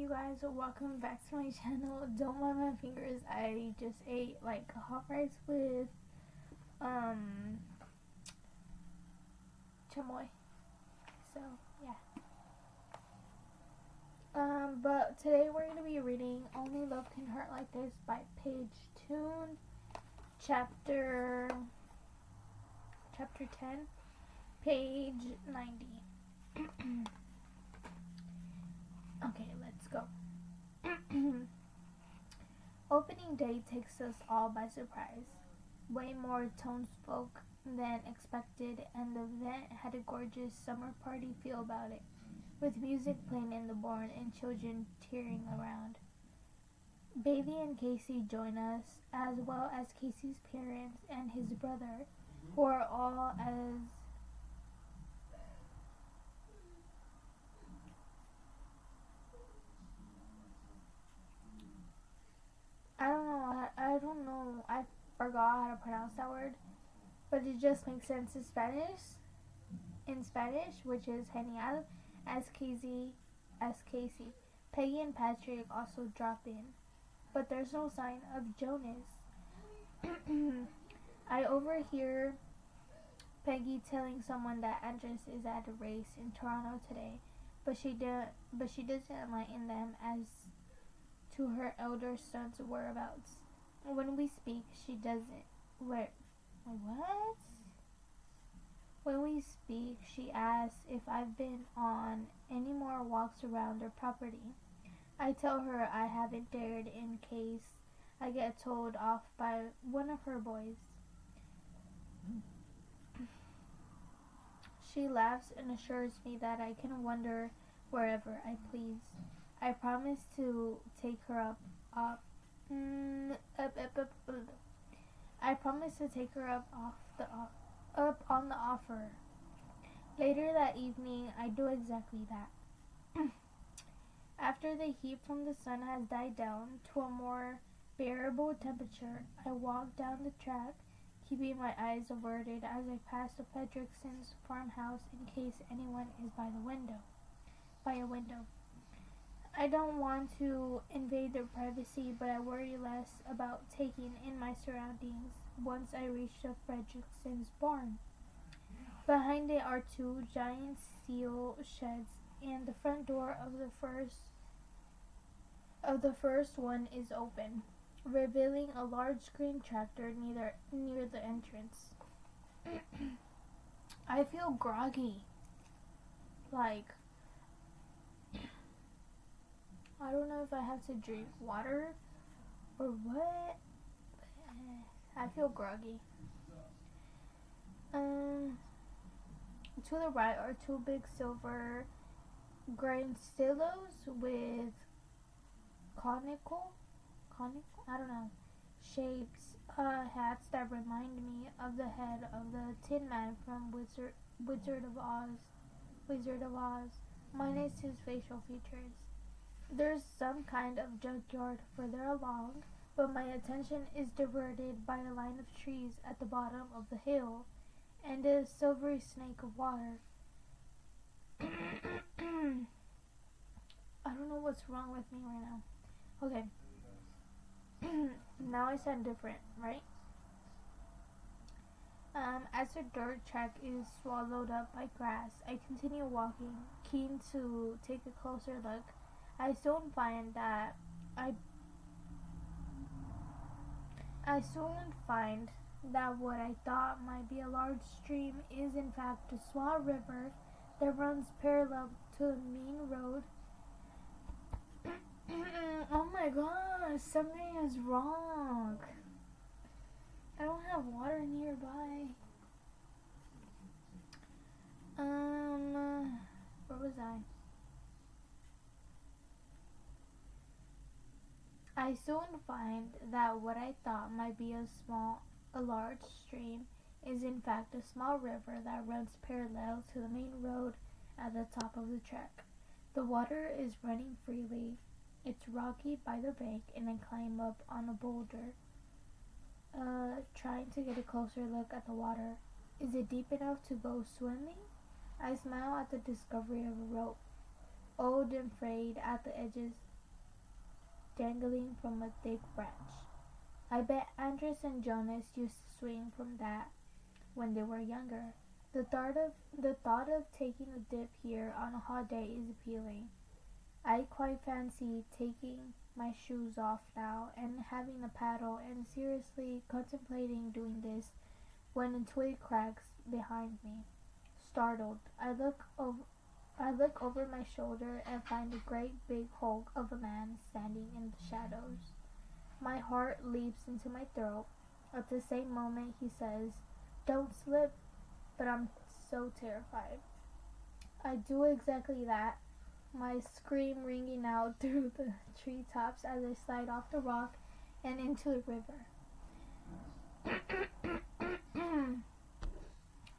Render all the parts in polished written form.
you guys, welcome back to my channel. Don't mind my fingers, I just ate like hot rice with chamoy. So yeah. But today we're gonna be reading Only Love Can Hurt Like This by Paige Toon, chapter 10, page 90. Okay, let's go. Opening day takes us all by surprise. Way more townsfolk than expected, and the event had a gorgeous summer party feel about it, with music playing in the barn and children tearing around. Bailey and Casey join us, as well as Casey's parents and his brother, who are all as I forgot how to pronounce that word, but it just makes sense in Spanish, which is genial, as Casey. Peggy and Patrick also drop in, but there's no sign of Jonas. I overhear Peggy telling someone that Andres is at a race in Toronto today, but she doesn't enlighten them as to her elder son's whereabouts. When we speak, she doesn't. What? When we speak, she asks if I've been on any more walks around their property. I tell her I haven't dared in case I get told off by one of her boys. She laughs and assures me that I can wander wherever I please. I promise to take her up on the offer. Later that evening, I do exactly that. After the heat from the sun has died down to a more bearable temperature, I walk down the track, keeping my eyes averted as I pass the Fredricksons' farmhouse in case anyone is by a window. I don't want to invade their privacy, but I worry less about taking in my surroundings once I reach the Fredricksons' barn. Behind it are two giant steel sheds, and the front door of the first one is open, revealing a large green tractor near the entrance. I feel groggy. I don't know if I have to drink water or what. I feel groggy. To the right are two big silver grantillos with conical, shapes, hats that remind me of the head of the Tin Man from Wizard of Oz, minus his facial features. There's some kind of junkyard further along, but my attention is diverted by a line of trees at the bottom of the hill and a silvery snake of water. I don't know what's wrong with me right now. Okay. Now I sound different, right? As the dirt track is swallowed up by grass, I continue walking, keen to take a closer look. I soon find that what I thought might be a large stream is in fact a small river that runs parallel to the main road. Oh my gosh, something is wrong. I don't have water nearby. Where was I? I soon find that what I thought might be a large stream is in fact a small river that runs parallel to the main road at the top of the track. The water is running freely. It's rocky by the bank, and I climb up on a boulder, trying to get a closer look at the water. Is it deep enough to go swimming? I smile at the discovery of a rope, old and frayed at the edges. dangling from a thick branch. I bet Andres and Jonas used to swing from that when they were younger. The thought of taking a dip here on a hot day is appealing. I quite fancy taking my shoes off now and having a paddle and seriously contemplating doing this when a twig cracks behind me. Startled, I look over my shoulder and find a great big hulk of a man standing in the shadows. My heart leaps into my throat. At the same moment he says, "Don't slip," but I'm so terrified. I do exactly that, my scream ringing out through the treetops as I slide off the rock and into the river.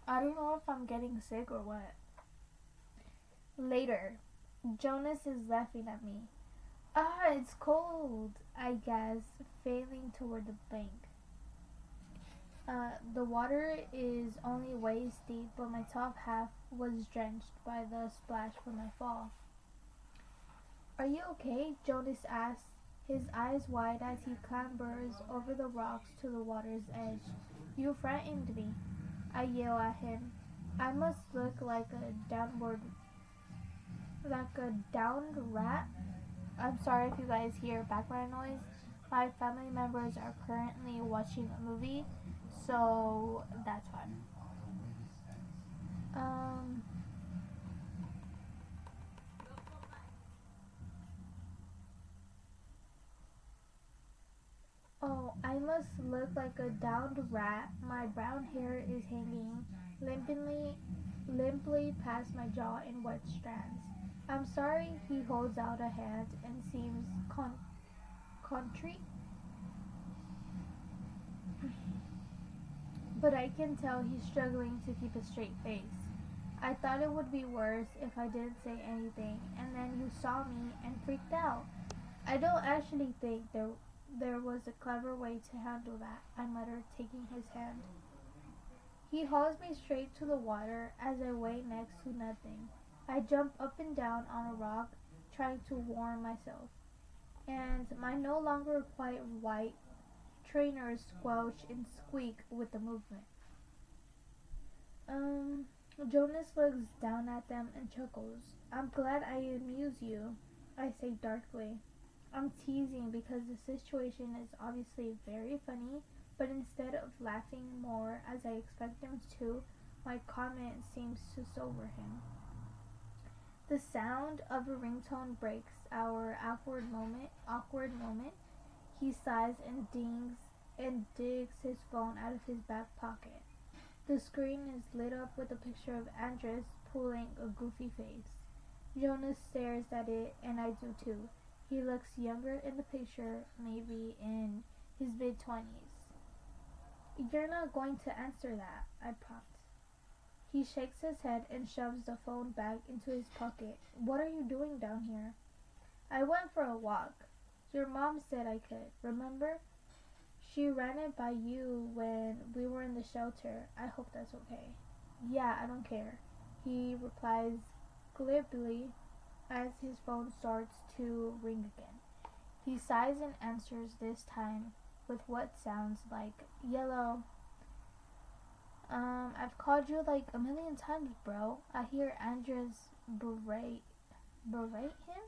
I don't know if I'm getting sick or what. Later, Jonas is laughing at me. "Ah, it's cold," I gasp, failing toward the bank. The water is only waist deep, but my top half was drenched by the splash from my fall. "Are you okay?" Jonas asks, his eyes wide as he clambers over the rocks to the water's edge. "You frightened me," I yell at him. I must look like a downed rat. I'm sorry if you guys hear background noise. My family members are currently watching a movie, so that's fun. Um, oh, I must look like a downed rat. My brown hair is hanging limply past my jaw in wet strands. "I'm sorry," he holds out a hand and seems contrite, but I can tell he's struggling to keep a straight face. I thought it would be worse if I didn't say anything, and then you saw me and freaked out. "I don't actually think there was a clever way to handle that," I muttered, taking his hand. He hauls me straight to the water as I wait next to nothing. I jump up and down on a rock, trying to warm myself, and my no longer quite white trainers squelch and squeak with the movement. Jonas looks down at them and chuckles. "I'm glad I amuse you," I say darkly. I'm teasing because the situation is obviously very funny, but instead of laughing more as I expect him to, my comment seems to sober him. The sound of a ringtone breaks our awkward moment. He sighs and digs his phone out of his back pocket. The screen is lit up with a picture of Andres pulling a goofy face. Jonas stares at it, and I do too. He looks younger in the picture, maybe in his mid-20s. "You're not going to answer that," I prompt. He shakes his head and shoves the phone back into his pocket. "What are you doing down here?" "I went for a walk. Your mom said I could, remember? She ran it by you when we were in the shelter. I hope that's okay." "Yeah, I don't care," he replies glibly as his phone starts to ring again. He sighs and answers, this time with what sounds like yellow. "I've called you like a million times, bro." I hear Andres berate him.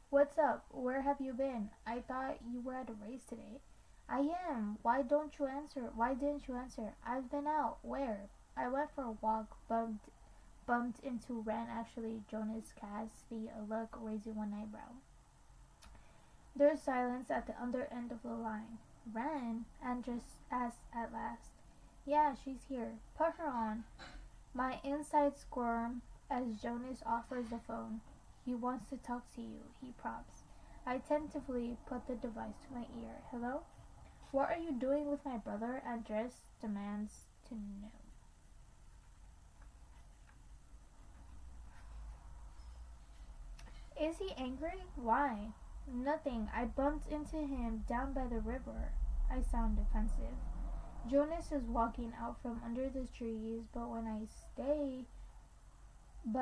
"What's up? Where have you been? I thought you were at a race today." "I am. Why didn't you answer?" "I've been out." "Where?" "I went for a walk, bumped into Ren actually." Jonas casts me a look, raising one eyebrow. There's silence at the other end of the line. "Ren?" Andres asks at last. "Yeah, she's here. Put her on." My insides squirm as Jonas offers the phone. "He wants to talk to you," he prompts. I tentatively put the device to my ear. "Hello?" "What are you doing with my brother?" Andres demands to know. "Is he angry? Why?" "Nothing. I bumped into him down by the river." I sound defensive. Jonas is walking out from under the trees, but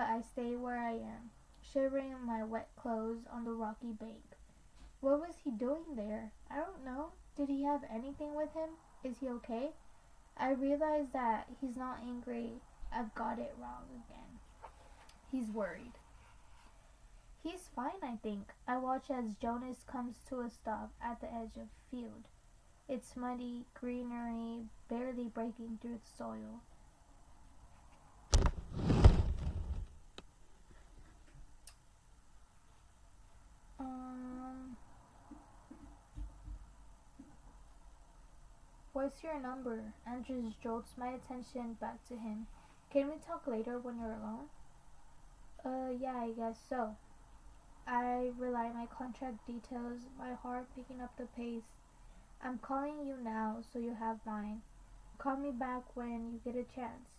I stay where I am, shivering in my wet clothes on the rocky bank. What was he doing there? I don't know. Did he have anything with him? Is he okay? I realize that he's not angry. I've got it wrong again. He's worried. He's fine, I think. I watch as Jonas comes to a stop at the edge of the field. It's muddy, greenery, barely breaking through the soil. What's your number? Andrews jolts my attention back to him. Can we talk later when you're alone? Yeah, I guess so. I relay my contract details, my heart picking up the pace. I'm calling you now, so you have mine. Call me back when you get a chance.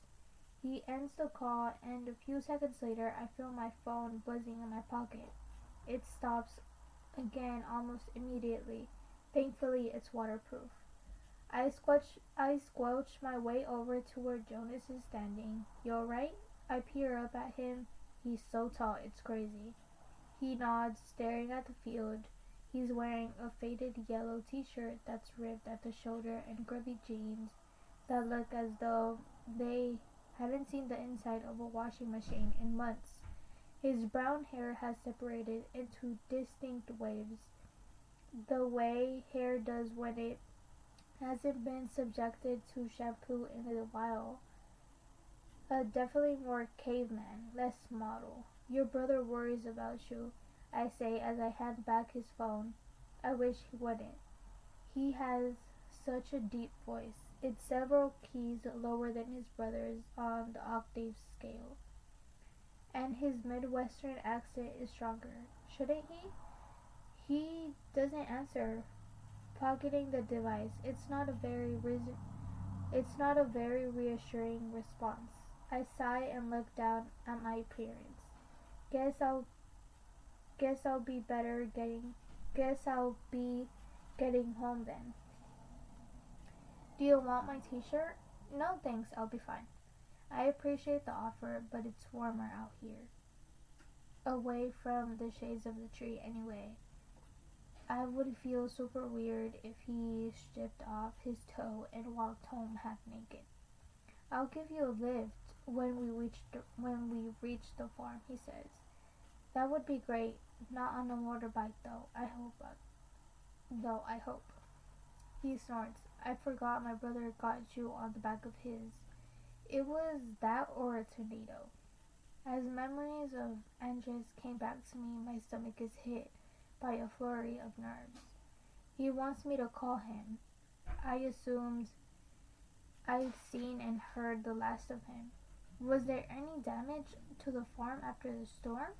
He ends the call, and a few seconds later, I feel my phone buzzing in my pocket. It stops again almost immediately. Thankfully, it's waterproof. I squelch my way over to where Jonas is standing. You alright? I peer up at him. He's so tall, it's crazy. He nods, staring at the field. He's wearing a faded yellow t-shirt that's ripped at the shoulder and grubby jeans that look as though they hadn't seen the inside of a washing machine in months. His brown hair has separated into distinct waves, the way hair does when it hasn't been subjected to shampoo in a while. Definitely more caveman, less model. Your brother worries about you, I say as I hand back his phone. I wish he wouldn't. He has such a deep voice. It's several keys lower than his brother's on the octave scale. And his Midwestern accent is stronger. Shouldn't he? He doesn't answer, pocketing the device. It's not a very reassuring response. I sigh and look down at my appearance. Guess I'll be getting home then. Do you want my t-shirt? No thanks, I'll be fine. I appreciate the offer, but it's warmer out here. Away from the shades of the tree anyway. I would feel super weird if he stripped off his toe and walked home half naked. I'll give you a lift when we reach the farm, he says. That would be great. Not on a motorbike though. I hope. He snorts. I forgot my brother got you on the back of his. It was that or a tornado. As memories of Andres came back to me, my stomach is hit by a flurry of nerves. He wants me to call him. I assumed I'd seen and heard the last of him. Was there any damage to the farm after the storm?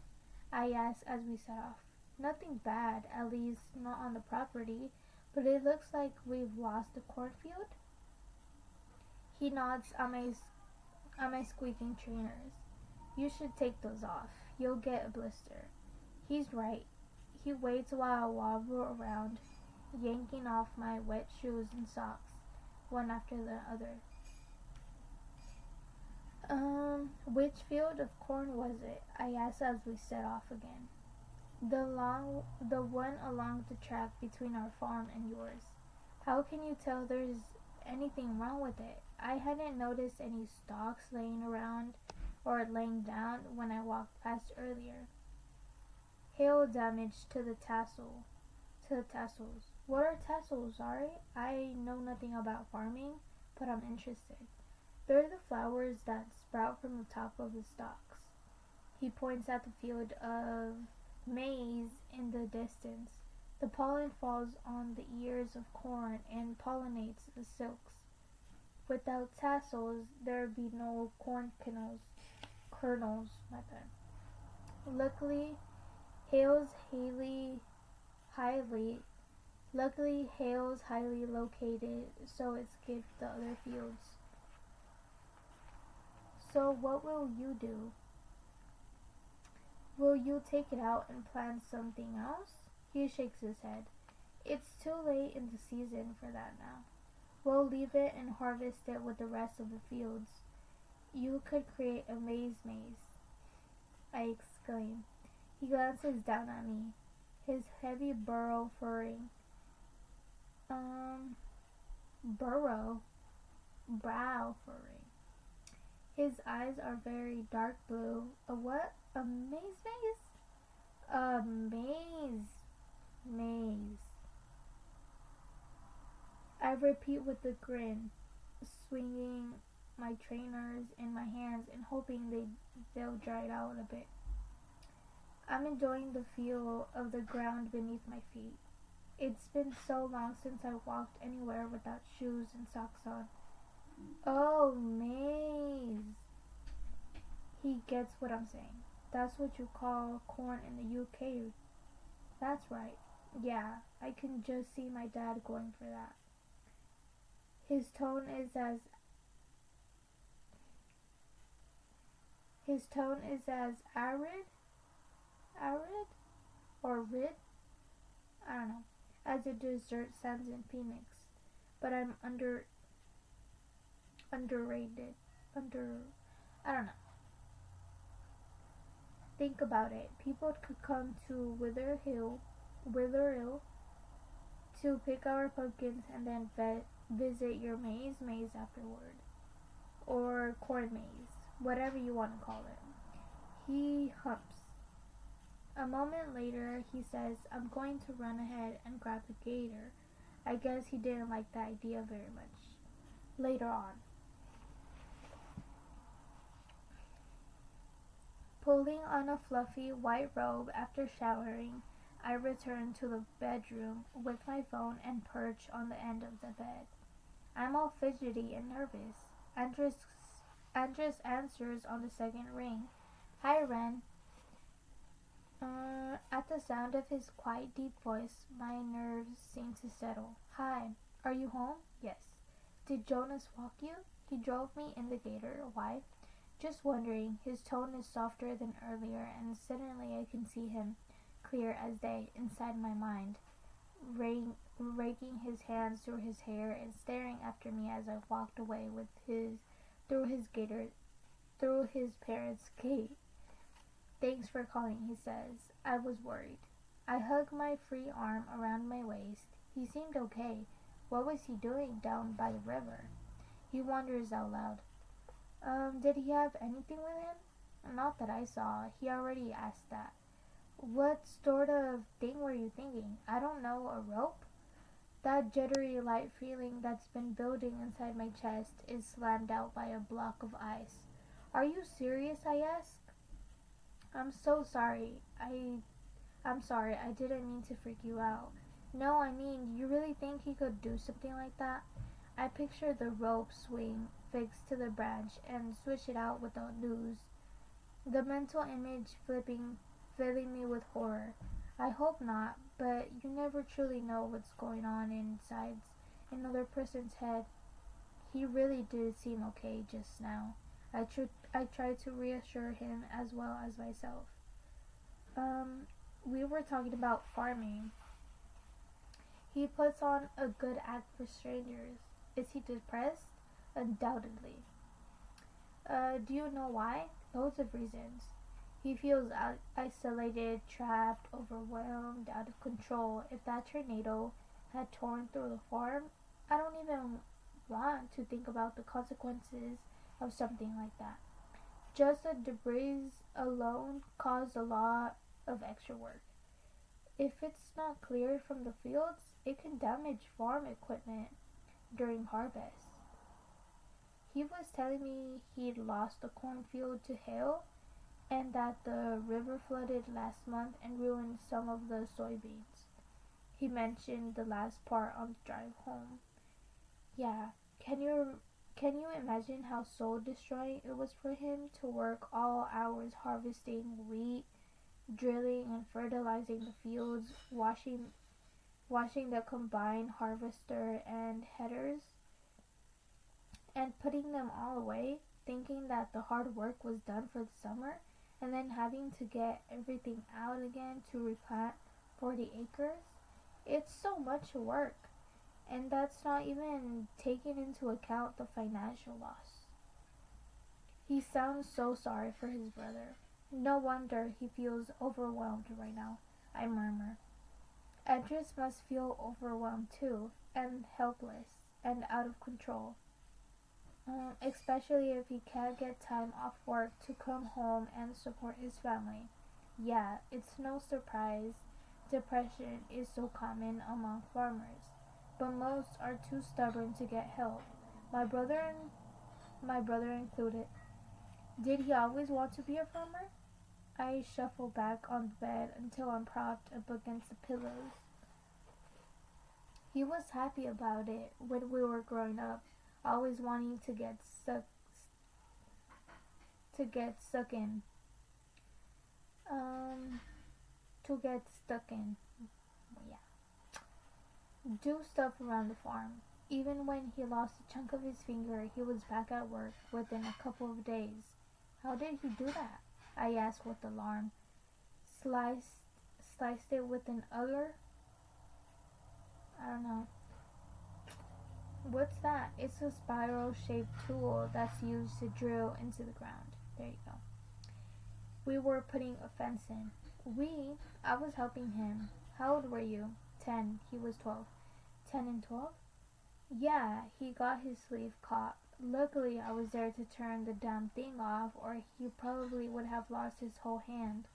I asked as we set off. Nothing bad, at least not on the property, but it looks like we've lost the cornfield. He nods at my squeaking trainers. You should take those off. You'll get a blister. He's right. He waits while I wobble around, yanking off my wet shoes and socks, one after the other. Which field of corn was it? I asked as we set off again. The one along the track between our farm and yours. How can you tell there's anything wrong with it? I hadn't noticed any stalks laying around or laying down when I walked past earlier. Hail damage to the tassels. What are tassels, sorry? I know nothing about farming, but I'm interested. They're the flowers that sprout from the top of the stalks. He points at the field of maize in the distance. The pollen falls on the ears of corn and pollinates the silks. Without tassels, there'd be no corn kernels, my bad. Luckily, Hale's highly located, so it skipped the other fields. So what will you do? Will you take it out and plant something else? He shakes his head. It's too late in the season for that now. We'll leave it and harvest it with the rest of the fields. You could create a maze, I exclaim. He glances down at me. His heavy burrow furring. Burrow, brow furring. His eyes are very dark blue. A what? A maze? A maze. Maze. I repeat with a grin, swinging my trainers in my hands and hoping they'll dry out a bit. I'm enjoying the feel of the ground beneath my feet. It's been so long since I walked anywhere without shoes and socks on. Oh, maze. He gets what I'm saying. That's what you call corn in the UK. That's right. Yeah, I can just see my dad going for that. His tone is as arid or rid, I don't know, as a dessert stands in Phoenix. But I'm underrated. I don't know. Think about it. People could come to Witherhill to pick our pumpkins and then visit your maze afterward. Or corn maze, whatever you want to call it. He humps. A moment later, he says, I'm going to run ahead and grab the gator. I guess he didn't like the idea very much. Later on. Pulling on a fluffy white robe after showering, I return to the bedroom with my phone and perch on the end of the bed. I'm all fidgety and nervous. Andres answers on the second ring. Hi, Ren. At the sound of his quiet, deep voice, my nerves seem to settle. Hi. Are you home? Yes. Did Jonas walk you? He drove me in the gator. Why? Just wondering. His tone is softer than earlier, and suddenly I can see him clear as day inside my mind, raking his hands through his hair and staring after me as I walked away with through his parents' gate. Thanks for calling, he says. I was worried. I hug my free arm around my waist. He seemed okay. What was he doing down by the river? He wonders out loud. Did he have anything with him? Not that I saw. He already asked that. What sort of thing were you thinking? I don't know, a rope? That jittery light feeling that's been building inside my chest is slammed out by a block of ice. Are you serious? I ask. I'm so sorry. I'm sorry. I didn't mean to freak you out. No, I mean, you really think he could do something like that? I picture the rope swing fixed to the branch and switch it out with a noose. The mental image filling me with horror. I hope not, but you never truly know what's going on inside another person's head. He really did seem okay just now. I tried to reassure him as well as myself. We were talking about farming. He puts on a good act for strangers. Is he depressed? Undoubtedly. Do you know why? Loads of reasons. He feels isolated, trapped, overwhelmed, out of control. If that tornado had torn through the farm, I don't even want to think about the consequences of something like that. Just the debris alone caused a lot of extra work. If it's not cleared from the fields, it can damage farm equipment during harvest. He was telling me he'd lost a cornfield to hail and that the river flooded last month and ruined some of the soybeans. He mentioned the last part on the drive home. Yeah, can you imagine how soul destroying it was for him to work all hours harvesting wheat, drilling and fertilizing the fields, washing the combine harvester and headers, and putting them all away, thinking that the hard work was done for the summer, and then having to get everything out again to replant 40 acres? It's so much work, and that's not even taking into account the financial loss. He sounds so sorry for his brother. No wonder he feels overwhelmed right now, I murmur. Andres must feel overwhelmed too, and helpless, and out of control. Especially if he can't get time off work to come home and support his family. Yeah, it's no surprise depression is so common among farmers, but most are too stubborn to get help. My brother and my brother included. Did he always want to be a farmer? I shuffle back on the bed until I'm propped up against the pillows. He was happy about it when we were growing up, always wanting to get stuck in. Um, to get stuck in. Yeah. Do stuff around the farm. Even when he lost a chunk of his finger, he was back at work within a couple of days. How did he do that? I asked with alarm. Sliced, sliced it with an auger? I don't know. What's that? It's a spiral-shaped tool that's used to drill into the ground. There you go. We were putting a fence in. I was helping him. How old were you? 10. He was 12. 10 and 12? Yeah, he got his sleeve caught. Luckily, I was there to turn the damn thing off, or he probably would have lost his whole hand.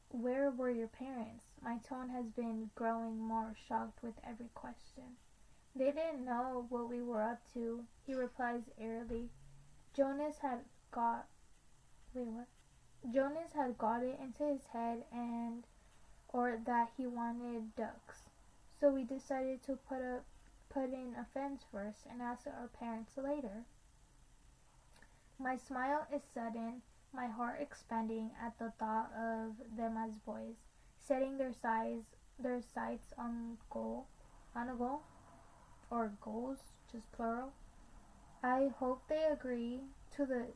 Where were your parents? My tone has been growing more shocked with every question. They didn't know what we were up to, he replies airily. Jonas had got it into his head or that he wanted ducks. So we decided to put in a fence first and ask our parents later. My smile is sudden, my heart expanding at the thought of them as boys, setting their sights on a goal, or goals, just plural. I hoped they agreed to the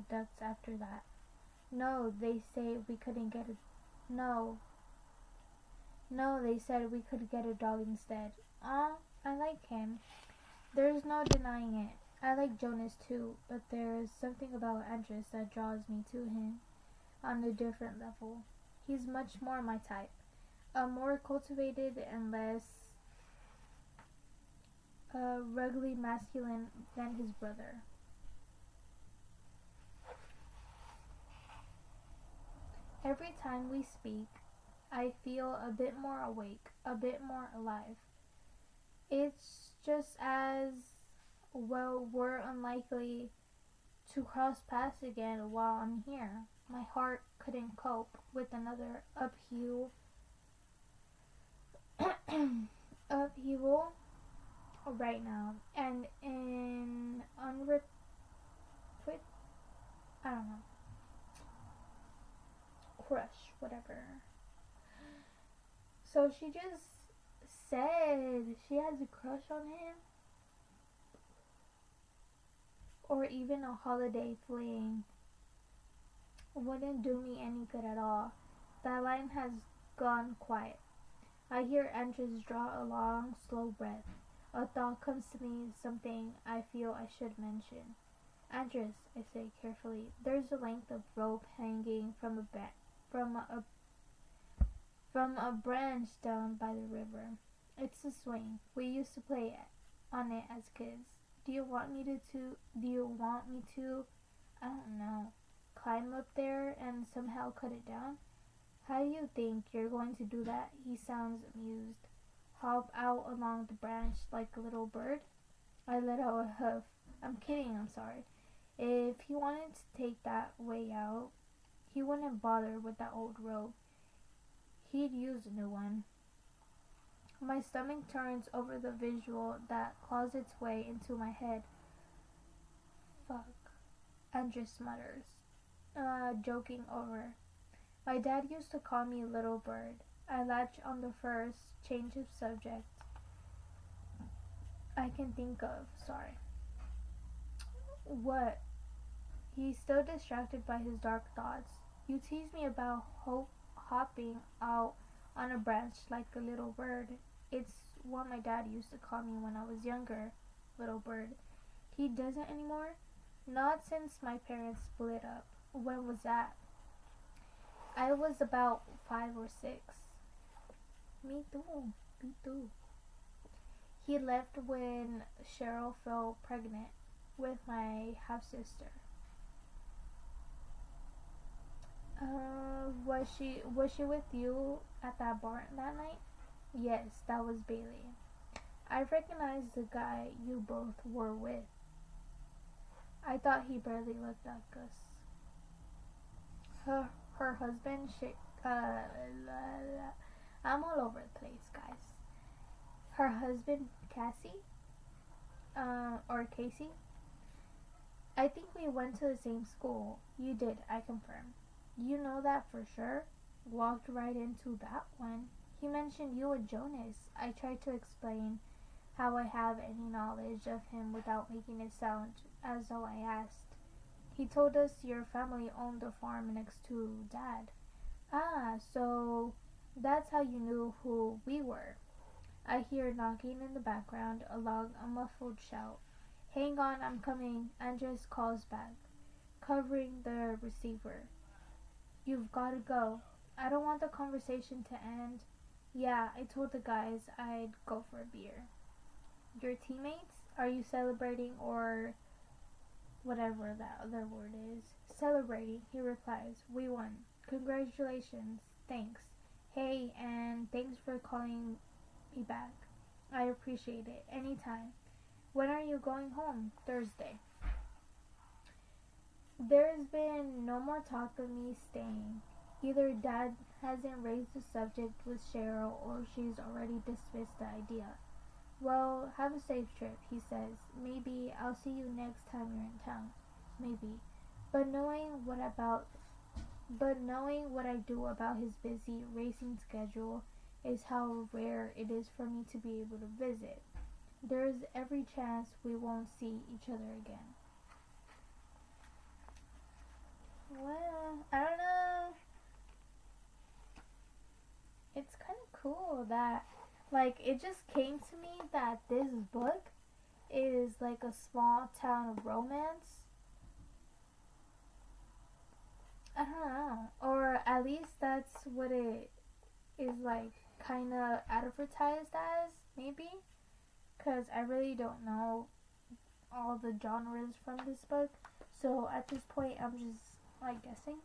ducks after that. No, they say we couldn't get a no. No, they said we could get a dog instead. Aw, I like him. There's no denying it. I like Jonas too, but there is something about Andres that draws me to him on a different level. He's much more my type. More cultivated and less ruggedly masculine than his brother. Every time we speak, I feel a bit more awake, a bit more alive. It's just as well we're unlikely to cross paths again while I'm here. My heart couldn't cope with another upheaval right now, and in I don't know, crush, whatever. So she just said she has a crush on him, or even a holiday fling. Wouldn't do me any good at all. That line has gone quiet. I hear Andres draw a long, slow breath. A thought comes to me, something I feel I should mention. Andres, I say carefully, there's a length of rope hanging from a branch down by the river. It's a swing. We used to play on it as kids. Do you want me to, I don't know, climb up there and somehow cut it down? How do you think you're going to do that? He sounds amused. Hop out along the branch like a little bird? I let out a huff. I'm kidding, I'm sorry. If he wanted to take that way out, he wouldn't bother with that old rope. He'd use a new one. My stomach turns over the visual that claws its way into my head. Fuck. Andres mutters, joking over. My dad used to call me Little Bird. I latch on the first change of subject I can think of. Sorry. What? He's still distracted by his dark thoughts. You tease me about hopping out on a branch like a little bird. It's what my dad used to call me when I was younger. Little bird. He doesn't anymore? Not since my parents split up. When was that? I was about 5 or 6. Me too. Me too. He left when Cheryl fell pregnant with my half sister. Was she with you at that bar that night? Yes, that was Bailey. I recognized the guy you both were with. I thought he barely looked like us. Her husband, I'm all over the place, guys. Her husband, Cassie, or Casey. I think we went to the same school. You did, I confirm. You know that for sure? Walked right into that one. He mentioned you and Jonas. I tried to explain how I have any knowledge of him without making it sound as though I asked. He told us your family owned a farm next to Dad. Ah, so that's how you knew who we were. I hear knocking in the background along a muffled shout. Hang on, I'm coming. Andres calls back, covering the receiver. You've got to go. I don't want the conversation to end. Yeah, I told the guys I'd go for a beer. Your teammates? Are you celebrating or whatever that other word is? Celebrating, he replies. We won. Congratulations. Thanks. Hey, and thanks for calling me back. I appreciate it. Anytime. When are you going home? Thursday. There's been no more talk of me staying. Either Dad hasn't raised the subject with Cheryl or she's already dismissed the idea. Well, have a safe trip, he says. Maybe I'll see you next time you're in town. Maybe. But knowing what I do about his busy racing schedule is how rare it is for me to be able to visit. There's every chance we won't see each other again. Well, I don't know. It's kind of cool that, like, it just came to me that this book is like a small town romance. I don't know. Or at least that's what it is, like, kind of advertised as, maybe. Because I really don't know all the genres from this book. So at this point, I'm just, like, guessing.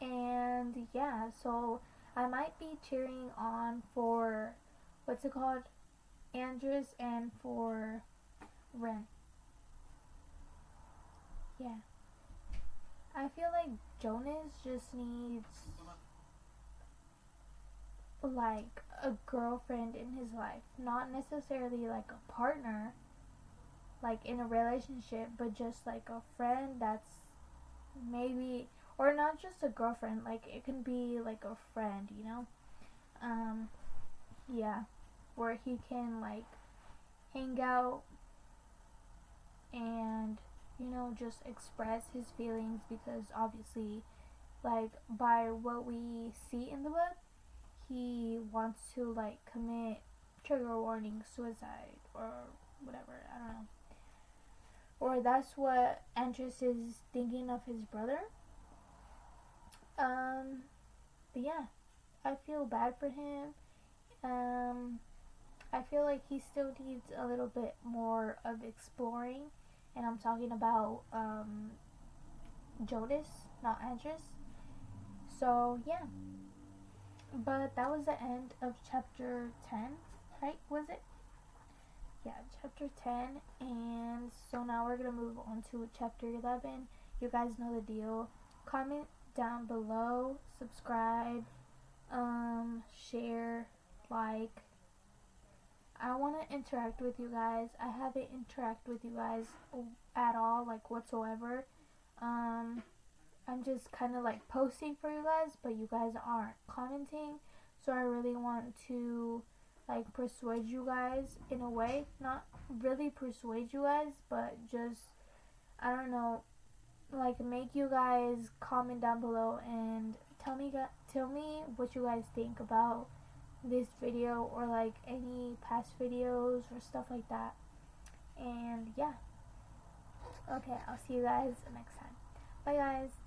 And yeah, so I might be cheering on for, what's it called? Andres and for Ren. Yeah. I feel like Jonas just needs, like, a girlfriend in his life. Not necessarily like a partner, like in a relationship, but just like a friend that's maybe, or not just a girlfriend, like it can be like a friend, you know? Yeah, where he can like hang out and, you know, just express his feelings, because obviously, like, by what we see in the book, he wants to like commit, trigger warning, suicide or whatever, I don't know. Or that's what Andres is thinking of his brother. But yeah, I feel bad for him. I feel like he still needs a little bit more of exploring, and I'm talking about Jonas, not Andres. So yeah, but that was the end of chapter 10, right? Was it? Yeah, chapter 10, and so now we're gonna move on to chapter 11. You guys know the deal. Comment down below, subscribe, share, like. I want to interact with you guys. I haven't interacted with you guys at all, like whatsoever. I'm just kind of like posting for you guys, but you guys aren't commenting. So I really want to like persuade you guys in a way. Not really persuade you guys, but just, I don't know, like make you guys comment down below and tell me what you guys think about this video, or like any past videos or stuff like that. And yeah, Okay, I'll see you guys next time. Bye, guys.